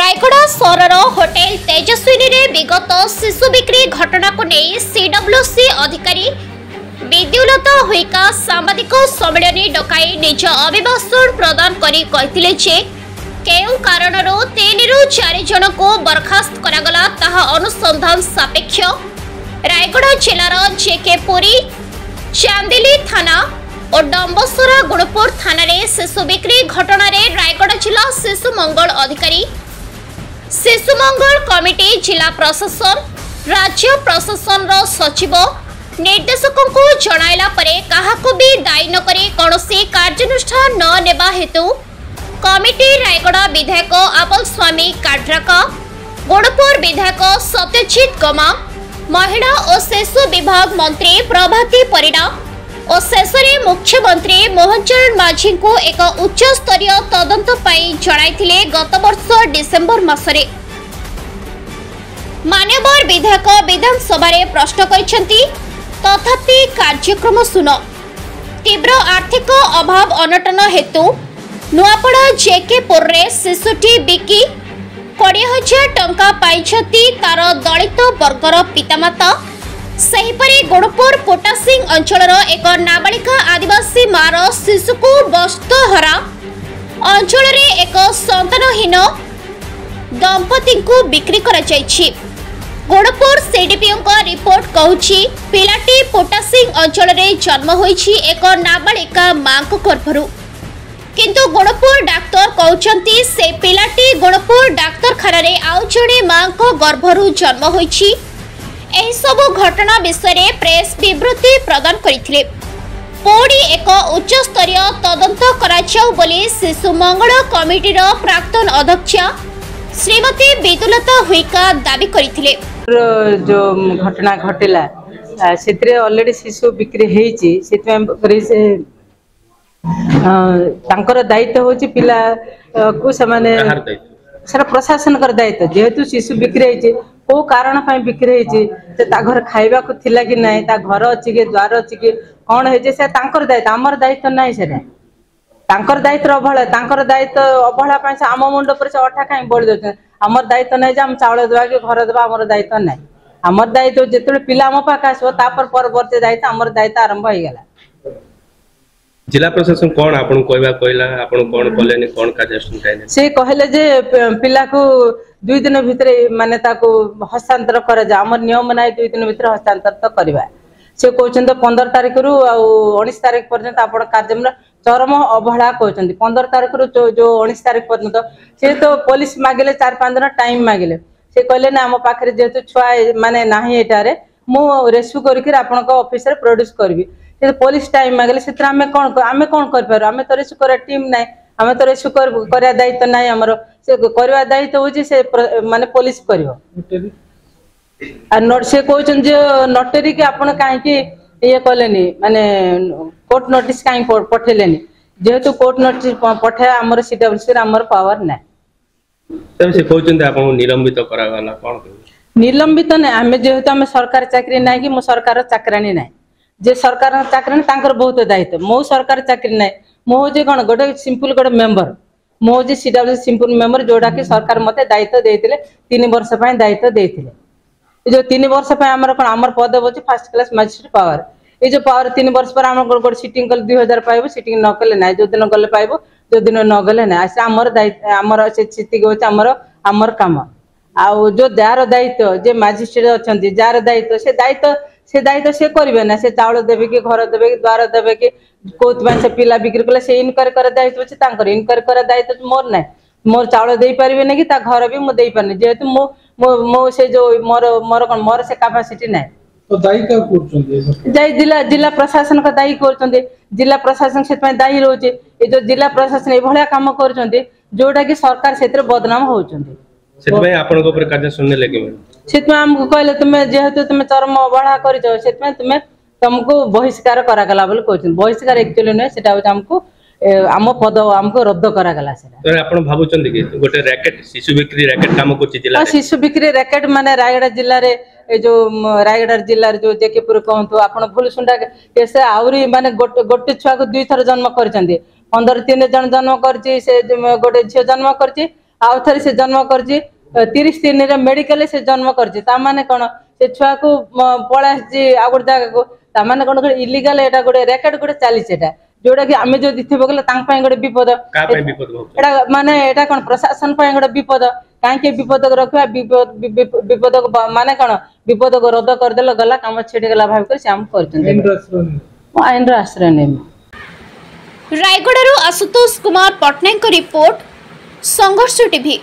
रायगढ़ सहर होटेल तेजस्विनी रे विगत शिशु बिक्री घटना को नहीं सीडब्ल्यूसी अधिकारी विद्युलता हुईका सांबादिक सम्मेलन डकाई निज अभिभाषण प्रदान करी कहथिले जे केउ कारणरो 3 रु 4 जन को बर्खास्त करागला ताहा अनुसंधान सापेक्ष रायगढ़ जिलार जेके पुरी चांदिली थाना और डंबसरा गुणपुर थाना रे शिशु बिक्री घटना रे रायगढ़ जिला शिशु मंगल अधिकारी शिशु मंगल कमिटी जिला प्रशासन राज्य प्रशासन रो सचिव निर्देशकों को जणाइला परे काहाको भी दायी न करे कौनसी कार्यानुष्ठान न नेबा हेतु कमिटी रायगढ़ विधायक आपल स्वामी काड्राका गुणपुर विधायक सत्यजित गमा महिला और शिशु विभाग मंत्री प्रभाती परिडा और शेषरे मुख्यमंत्री मोहनचरण माझी को एक उच्च स्तरीय तदंत पाई जणाइथिले गत वर्ष डिसेंबर मासरे मान्यवर विधायक विधानसभा रे प्रश्न करिसेंती तथापि कार्यक्रम सुन तीव्र आर्थिक अभाव अनटन हेतु नुआपड़ा जेकेपुर रे शिशुटी बिकी 20,000 टंका पाइछती तार दलित वर्गर पितामाता सेहीपरि गुणपुर पोटासिंग अंचल एक नाबालिका आदिवासी मार शिशु को बस्तहरा अंचल एक संतानहीन दंपति को बिक्री करा जायछि। गुणपुर सीडीपीओ रिपोर्ट कहूछि पिलाटी पोटासिंग अंचल जन्म होइछि एक नाबालिका मां को गर्भरु किंतु गुणपुर डाक्तर कहउछंती से पिलाटी गुणपुर डाक्तरखाना रे आउ जणे मां को गर्भरु जन्म होइछि। एही सबु घटना विषय रे प्रेस विवृत्ति प्रदान करिथिले पोडी एक उच्च स्तरीय तदंत कराचाउ बोली शिशु मंगल कमिटी रो प्राक्तन अध्यक्ष श्रीमती विदुलता हुईका दाबी करिथिले। जो घटना घटिला सेतरे ऑलरेडी शिशु बिक्री हेची सेतमे से तांकर दायित्व होची पिला को समाने सारा प्रशासन कर दायित्व जेहेतु शिशु बिक्री हेची को कारण पाई बिक्री हेची से ता घर खाइबा को थिला कि नाही ता घर अछि के द्वार अछि के कोन हेजे से तांकर दायित्व हमर दायित्व नाही से तांकर दायित्व अवहेला पाई से आम मुंड पर से अठा काई बोल दे हमर दायित्व नाही जे हम चावल देबा के घर देबा हमर दायित्व नाही हमर दायित्व जेतले पिला हम पाक आसो तापर परवर्ती दायित्व हमर दायित्व आरंभ होई गेला। जिला प्रशासन कोन आपन कहबा कहला आपन कोन कलेनी कोन कार्यक्रम काइने से कहले जे पिला को 2 दिन भितर माने ताको हस्तांतर करा जा हमर नियम नाही 2 दिन भितर हस्तांतर तो करबा से कहउछन 15 तारिख रु आ 19 तारिख पर्यंत आपण कार्यक्रम चरम अवहेला कहउछन 15 तारिख रु जो 19 तारिख पर्यंत से तो पुलिस मागिले 4-5 दिन टाइम मागिले से कहले ना हम पाखरे जेतु छुआ माने नाही एटारे मु रेस्क्यू करके आपण को ऑफिस रे प्रोड्यूस करबी से पुलिस टाइम मागले से हमें कौन कर पार हमें तो रेस्क्यू कर टीम ना हमें तो रेस्क्यू कर दायित्व ना हमर से करवा दायित्व होची से माने पुलिस करिवो आ नोट से कहउछन जे नोटरी के आपण काहे कि ये कलेनी माने कोर्ट नोटिस काहे पठेलेनी जेहेतु कोर्ट नोटिस पठा हमर सीडब्ल्यूसी हमर पावर ना तब से कहउछन आपण निलंबित करावाला कोन निलंबित ना हमें जेहेतु हम सरकार चाकरी ना कि मो सरकार चाकरानी ना जे सरकार चाकरी तांकर बहुत दायित्व मो सरकार चाकरी ना मो जे कोन गोटे सिंपल गोटे मेंबर मो जे सीडब्ल्यूसी सिंपल मेंबर जोड़ा कि सरकार मते दायित्व देथिले 3 वर्ष पय दायित्व देथिले जो 3 वर्ष पय हमर कोन हमर पद होची फर्स्ट क्लास मजिस्ट्रेट पावर ए जो पावर 3 वर्ष पर हमर गोटे सिटिंग कल 2000 पाइबो सिटिंग न कले ना जो दिन गले पाइबो जो दिन न गले ना से हमर दायित्व हमर से सिटिंग होची हमर काम आ जो जार दायित्व जे मजिस्ट्रेट अछंती जार दायित्व से दायित्व से करिवे ना से चावल देबे कि घर देबे कि द्वार देबे कि कोत से पिला बिक्री कले से इनक्वायरी कर दायित्व छै तांकर इनक्वायरी कर दायित्व मोर ना मोर चावल देई परिबे ना कि ता घर भी मो देई परने जेहेतु मो से जो मोर से कैपेसिटी ना तो दायी का करछन जाई जिला प्रशासन का दायी करछन जिला प्रशासन से दायी रहउचे ए जो जिला प्रशासन ए भलिया काम करछन जोटा कि सरकार सेत्र बदनाम होउछन सेतमे आपन को ऊपर कार्य सुनने लगे सेतमे हमको कहले तुमे जेहेतु तुमे चरम अवहेला करिजो सेतमे तुमे तुमको बहिष्कार करा गला बोल कहछन बहिष्कार एक्चुअली नै सेटा हमको आम पद हमको रद्द करा गला सेटा तो आपण भाबुचंदी कि गोटे रैकेट शिशु बिक्री रैकेट काम करछि जिल्ला शिशु बिक्री रैकेट माने रायगढ़ जिल्ला रे जो रायगढ़ जिल्ला जो जेकेपुर कहंतु आपण भूल सुंडा से आउरी माने गोटे छुआ को 2 थर जन्म करछंदी 15 3 जन जन्म करछि से गोटे झियो जन्म करछि आउ थे से जन्म कर 30 दिन मेडिकल से जन्म कर माने कौन से छुआ को पड़ा आ गोटे जगह को ताने कौन इलिगाल एटा गोटे रेकर्ड गोटे चली जोटा कि आम जो थोड़ा बोले गोटे विपद एटा माने एटा कौन प्रशासन गोटे विपद कहीं विपद को रखा विपद को माने कौन विपद को रद्द करदे गला कम छेड़गला भाव कर आईन आश्रय नेमी। रायगढ़ आशुतोष कुमार पट्टनायक रिपोर्ट संघर्ष टीवी।